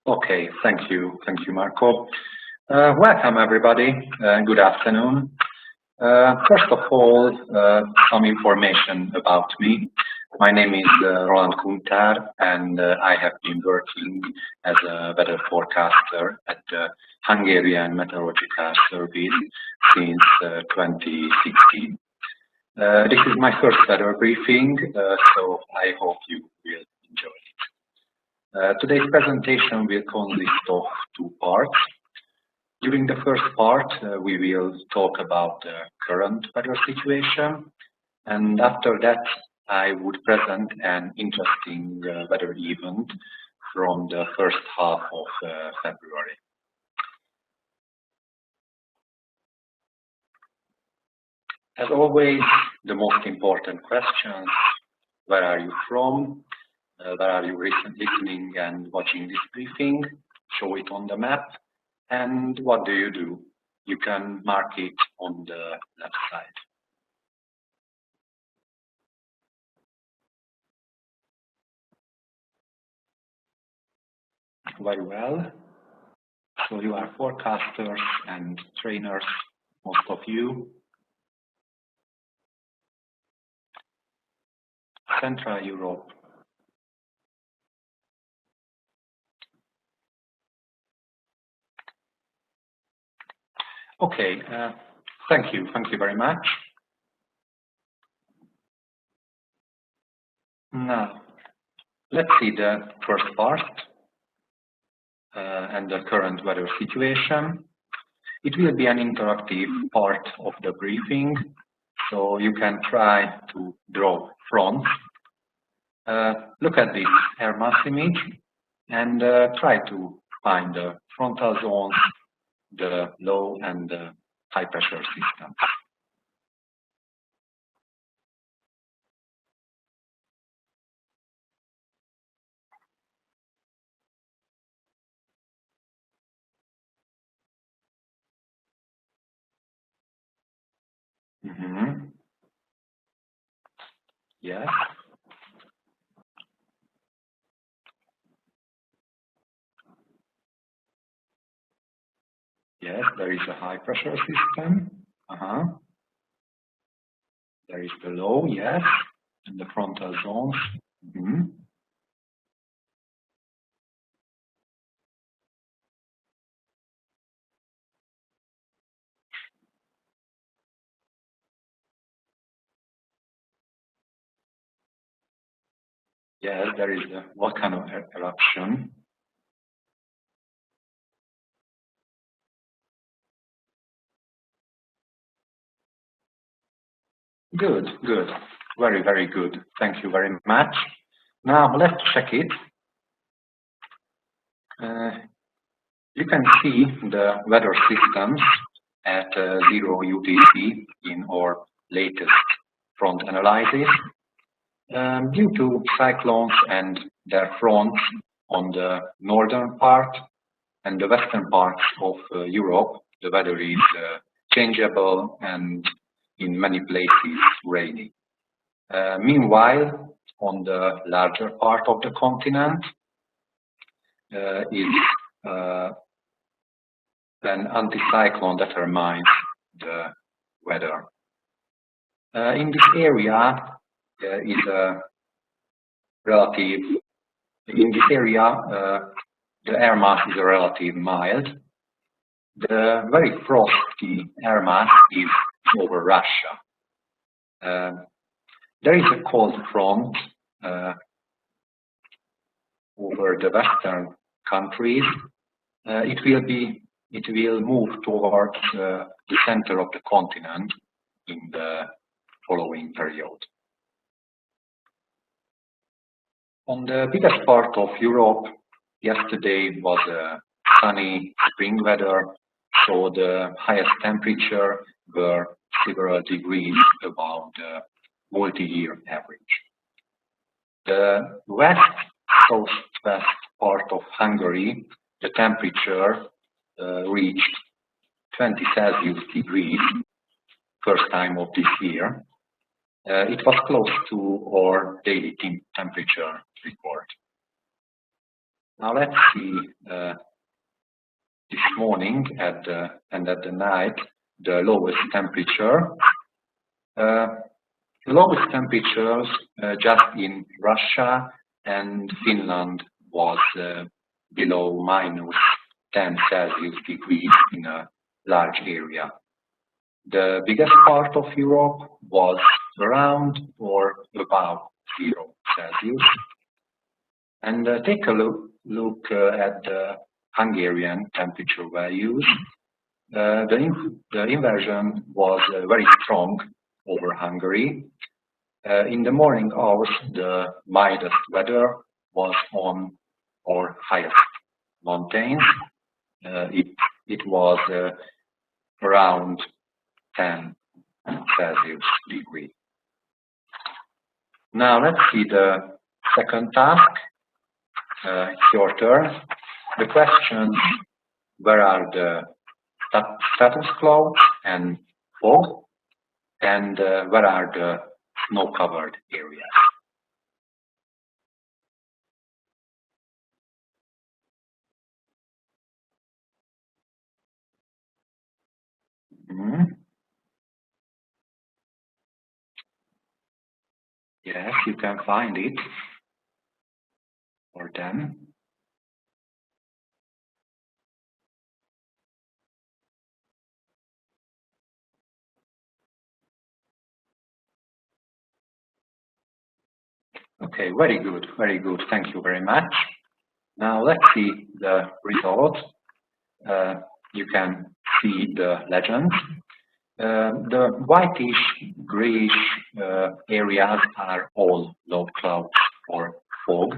Okay, thank you, Marco. Welcome, everybody. Good afternoon. First of all, some information about me. My name is Roland Kuntar, and I have been working as a weather forecaster at the Hunharian Meteorological Service since 2016. This is my first weather briefing, so I hope you will enjoy it. Today's presentation will consist of two parts. During the first part, we will talk about the current weather situation, and after that, I would present an interesting weather event from the first half of February. As always, the most important questions: where are you from? Where are you listening and watching this briefing? Show it on the map. And what do? You can mark it on the left side. Very well. So you are forecasters and trainers, most of you. Central Europe. Okay, thank you very much. Now, let's see the first part and the current weather situation. It will be an interactive part of the briefing, so you can try to draw fronts. Look at this air mass image and try to find the frontal zones, the low and the high pressure systems. Yes. Yes, there is a high pressure system. There is the low, yes, and the frontal zones. Yes, there is a volcano eruption. Good. Very good. Thank you very much. Now let's check it. You can see the weather systems at 0 UTC in our latest front analysis. Due to cyclones and their fronts on the northern part and the western parts of Europe, the weather is changeable and in many places rainy. Meanwhile, on the larger part of the continent is an anticyclone determines the weather. In this area is a relative. In this area, the air mass is a relative mild. The very frosty air mass is over Russia. There is a cold front over the western countries. It will move towards the center of the continent in the following period. On the biggest part of Europe, yesterday was a sunny spring weather, so the highest temperature were several degrees above the multi-year average. The west-southwest part of Hungary, the temperature reached 20 Celsius degrees, first time of this year. It was close to our daily temperature report. Now let's see this morning and at the night the lowest temperature. The lowest temperatures just in Russia and Finland was below -10 Celsius degrees in a large area. The biggest part of Europe was around or above 0 Celsius. And take a look at the Hungarian temperature values. The inversion was very strong over Hungary. In the morning hours, the mildest weather was on our highest mountains. It was around 10 Celsius degree. Now let's see the second task. Your turn. The question: where are the stratus clouds and fog, and where are the snow-covered areas? Yes, you can find it for them. Okay, very good, very good. Thank you very much. Now let's see the results. You can see the legends. The whitish, grayish areas are all low clouds or fog.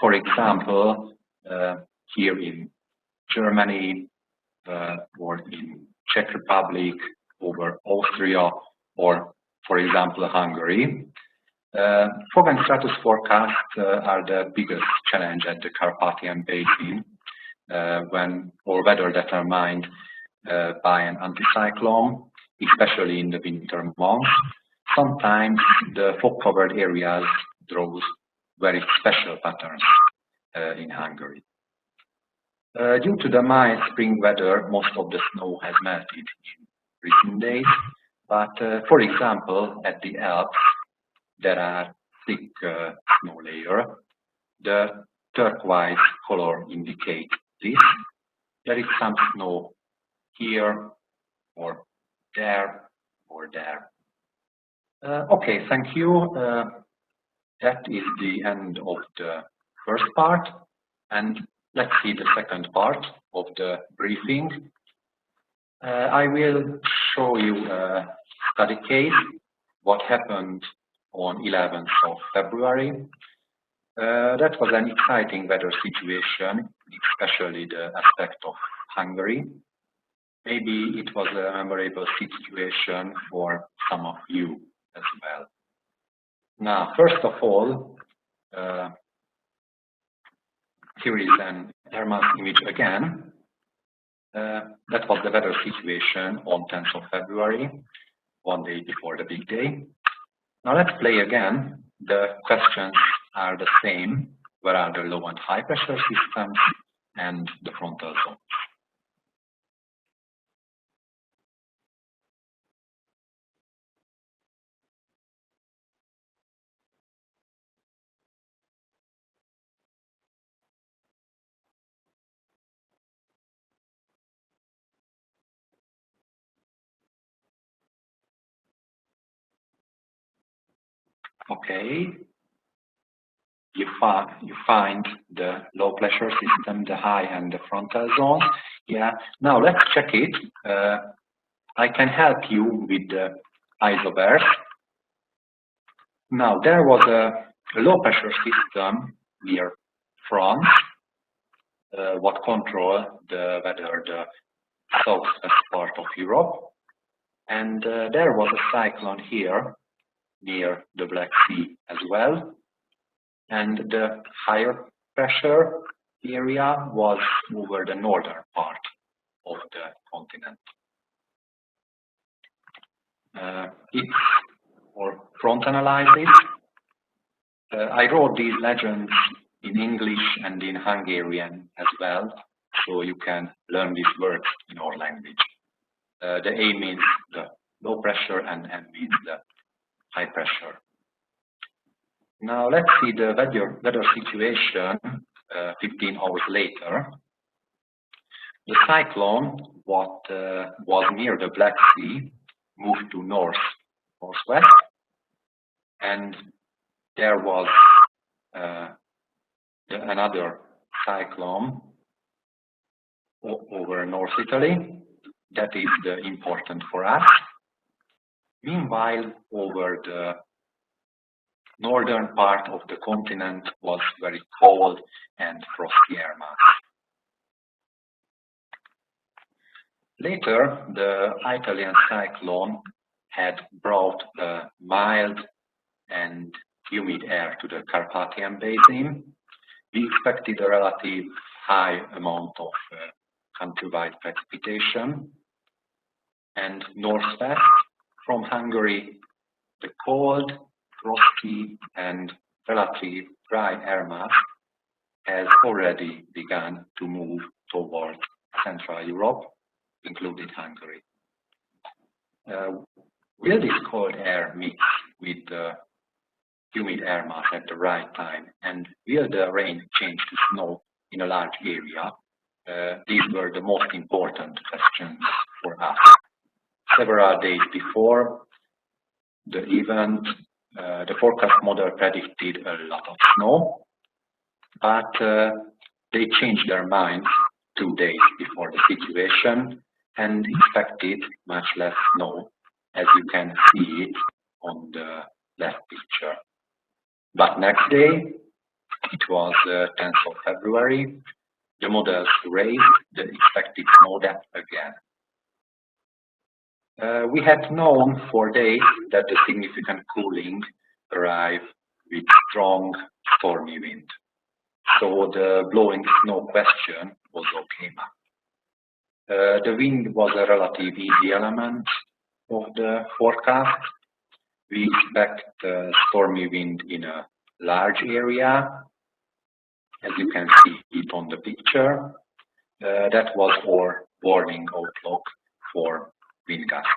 For example, here in Germany or in Czech Republic, over Austria, or for example Hungary. Fog and stratus forecasts are the biggest challenge at the Carpathian Basin when or weather determined by an anticyclone, especially in the winter months. Sometimes the fog-covered areas draws very special patterns in Hungary. Due to the mild spring weather, most of the snow has melted in recent days. But for example, at the Alps, there are thick snow layer. The turquoise color indicates this. There is some snow here or there or there. Okay, thank you. That is the end of the first part, and let's see the second part of the briefing. I will show you a study case, what happened on 11th of February. That was an exciting weather situation, especially the aspect of Hungary. Maybe it was a memorable situation for some of you as well. Now, first of all, here is an thermal image again. That was the weather situation on 10th of February, one day before the big day. Now let's play again. The questions are the same. Where are the low and high pressure systems and the frontal zone? Okay. You find the low pressure system, the high and the frontal zone. Yeah. Now let's check it. I can help you with the isobars. Now there was a low pressure system near France, what control the weather the southwest part of Europe, and there was a cyclone here near the Black Sea as well. And the higher pressure area was over the northern part of the continent. It's for front analysis. I wrote these legends in English and in Hungarian as well, so you can learn these words in our language. The A means the low pressure and M means the high pressure. Now let's see the weather situation 15 hours later. The cyclone, what was near the Black Sea, moved to northwest, and there was another cyclone over North Italy. That is important for us. Meanwhile, over the northern part of the continent was very cold and frosty air mass. Later, the Italian cyclone had brought a mild and humid air to the Carpathian Basin. We expected a relative high amount of countrywide precipitation. And northwest from Hungary, the cold, frosty, and relatively dry air mass has already begun to move towards Central Europe, including Hungary. Will this cold air mix with the humid air mass at the right time, and will the rain change to snow in a large area? These were the most important questions for us. Several days before the event, the forecast model predicted a lot of snow, but they changed their minds 2 days before the situation and expected much less snow, as you can see it on the left picture. But next day, it was 10th of February, the models raised the expected snow depth again. We had known for days that the significant cooling arrived with strong stormy wind. So the blowing snow question was okay now. The wind was a relatively easy element of the forecast. We expect stormy wind in a large area, as you can see it on the picture. That was our warning outlook for wind gusts.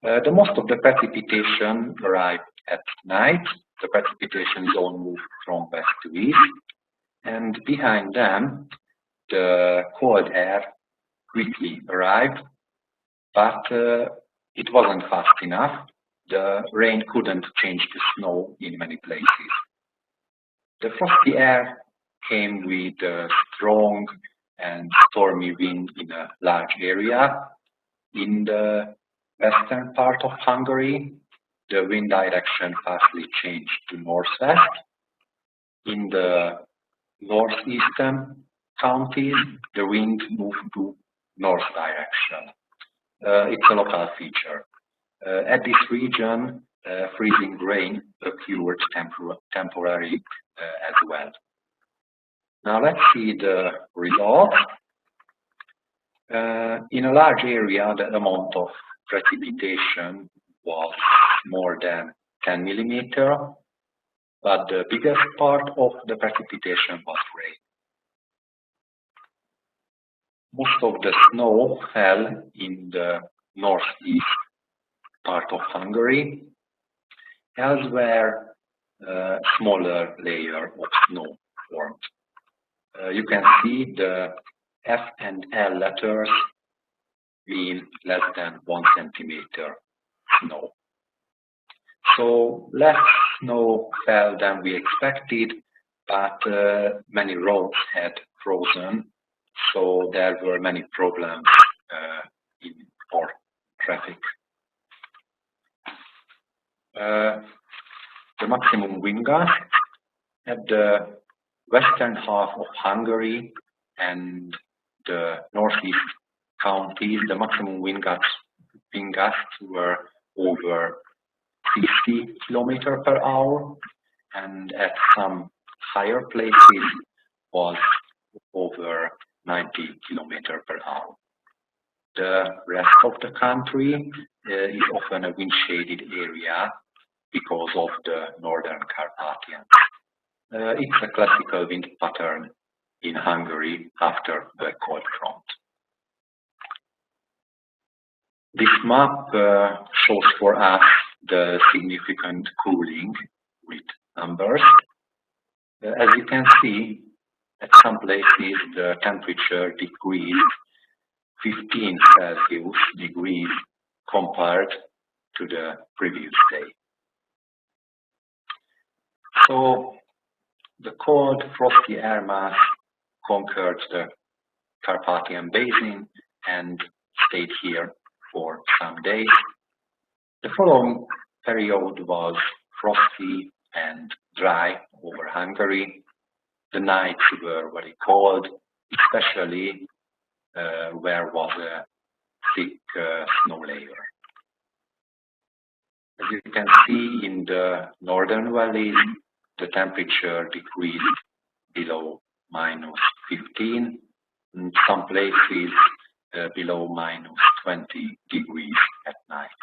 The most of the precipitation arrived at night. The precipitation zone moved from west to east, and behind them, the cold air quickly arrived, but it wasn't fast enough. The rain couldn't change to snow in many places. The frosty air came with a strong and stormy wind in a large area. In the western part of Hungary, the wind direction partially changed to northwest. In the northeastern counties, the wind moved to north direction. It's a local feature. At this region, freezing rain occurred temporarily as well. Now let's see the results. In a large area, the amount of precipitation was more than 10 millimeters, but the biggest part of the precipitation was rain. Most of the snow fell in the northeast part of Hungary. Elsewhere, a smaller layer of snow formed. You can see the F and L letters mean less than 1 centimeter snow. So less snow fell than we expected, but many roads had frozen, so there were many problems in our traffic. The maximum wind gust at the western half of Hungary and the northeast counties, the maximum wind gusts were over 60 kilometers per hour, and at some higher places was over 90 kilometers per hour. The rest of the country is often a wind-shaded area because of the northern Carpathians. It's a classical wind pattern in Hungary after the cold front. This map shows for us the significant cooling with numbers. As you can see, at some places the temperature decreased 15 Celsius degrees compared to the previous day. So the cold, frosty air mass conquered the Carpathian Basin and stayed here for some days. The following period was frosty and dry over Hungary. The nights were very cold, especially where was a thick snow layer. As you can see in the northern valleys, the temperature decreased below -15, in some places below -20 degrees at night.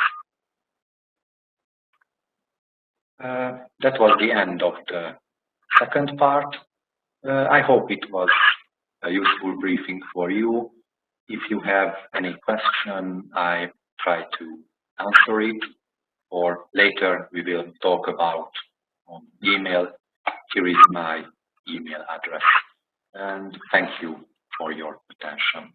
That was the end of the second part. I hope it was a useful briefing for you. If you have any question, I try to answer it, or later we will talk about on email. Here is my email address. And thank you for your attention.